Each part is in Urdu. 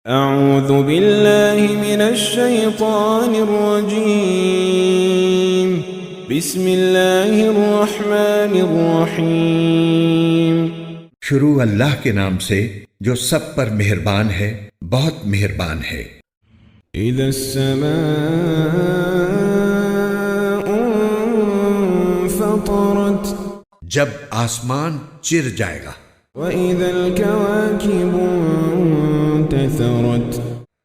اعوذ باللہ من الشیطان الرجیم بسم اللہ الرحمن الرحیم شروع اللہ کے نام سے جو سب پر مہربان ہے، بہت مہربان ہے۔ اذا السماء انفطرت جب آسمان چر جائے گا، وَإِذَا الْكَوَاكِبُ انتثرت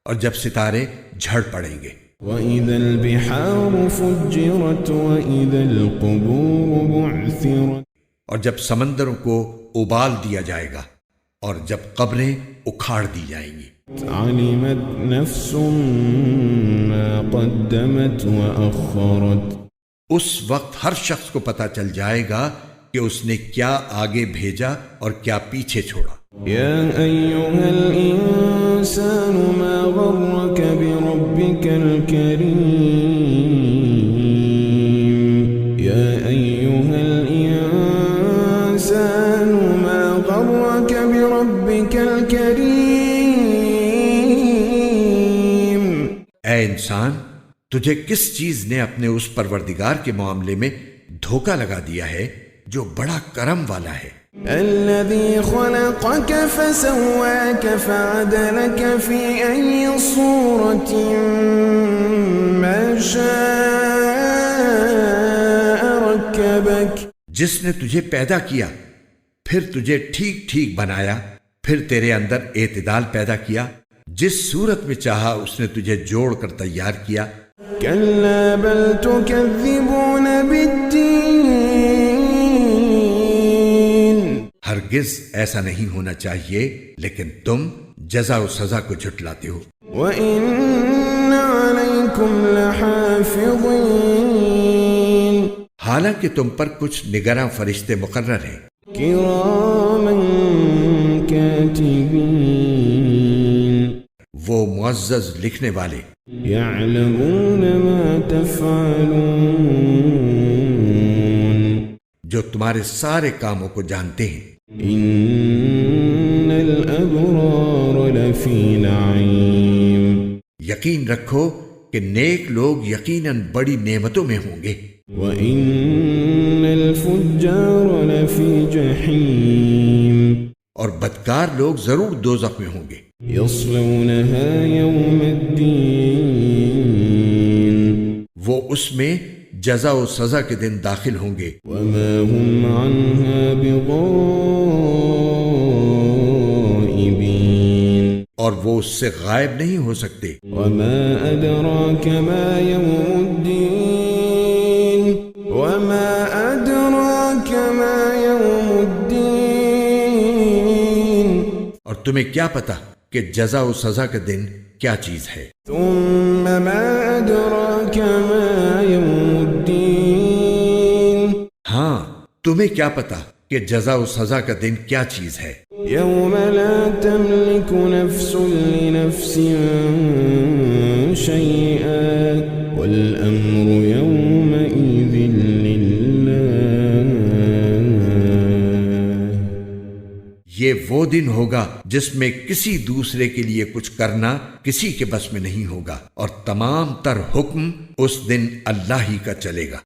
اور جب ستارے جھڑ پڑیں گے، وَإِذَا الْبِحَارُ فُجِّرَتْ وَإِذَا الْقُبُورُ بُعْثِرَتْ اور جب سمندروں کو ابال دیا جائے گا اور جب قبریں اکھاڑ دی جائیں گی۔ عَلِمَتْ نَفْسٌ مَا قَدَّمَتْ وَأَخَّرَتْ اس وقت ہر شخص کو پتہ چل جائے گا کہ اس نے کیا آگے بھیجا اور کیا پیچھے چھوڑا۔ یا ایھا الانسان ما غرک بربک الکریم یا ایھا الانسان ما غرک بربک الکریم اے انسان، تجھے کس چیز نے اپنے اس پروردگار کے معاملے میں دھوکہ لگا دیا ہے جو بڑا کرم والا ہے؟ الذي خلقك فسواك فعدلك في أي صورة ما شاء ركبك جس نے تجھے پیدا کیا، پھر تجھے ٹھیک ٹھیک بنایا، پھر تیرے اندر اعتدال پیدا کیا، جس صورت میں چاہا اس نے تجھے جوڑ کر تیار کیا۔ كلا بل تكذبون بالدين ہرگز ایسا نہیں ہونا چاہیے، لیکن تم جزا و سزا کو جھٹلاتے ہو۔ وَإِنَّ عَلَيْكُمْ لَحَافِظِينَ حالانکہ تم پر کچھ نگراں فرشتے مقرر ہیں، كِرَامًا كَاتِبِينَ وہ معزز لکھنے والے، يَعْلَمُونَ مَا تَفْعَلُونَ جو تمہارے سارے کاموں کو جانتے ہیں۔ إِنَّ الْأَبْرَارَ لَفِي نَعِيمٍ یقین رکھو کہ نیک لوگ یقیناً بڑی نعمتوں میں ہوں گے، وَإِنَّ الْفُجَّارَ لَفِي جَحِيمٍ اور بدکار لوگ ضرور دوزخ میں ہوں گے۔ يَصْلَوْنَهَا يَوْمَ الدِّينِ وہ اس میں جزا و سزا کے دن داخل ہوں گے، وَمَا هُمْ عَنْهَا بِغَائِبِينَ اور وہ اس سے غائب نہیں ہو سکتے۔ وَمَا أَدْرَاكَ مَا يَوْمُ الدِّينِ وَمَا أَدْرَاكَ مَا يَوْمُ الدِّينِ اور تمہیں کیا پتا کہ جزا و سزا کا دن کیا چیز ہے؟ ثُمَّ مَا أَدْرَاكَ مَا يَوْمُ الدِّينِ ہاں، تمہیں کیا پتا کہ جزا و سزا کا دن کیا چیز ہے؟ يَوْمَ لَا تَمْلِكُ نَفْسٌ لِنَفْسٍ شَيْئًا وَالْأَمْرُ يَوْمَئِذٍ لِلَّهِ یہ وہ دن ہوگا جس میں کسی دوسرے کے لیے کچھ کرنا کسی کے بس میں نہیں ہوگا، اور تمام تر حکم اس دن اللہ ہی کا چلے گا۔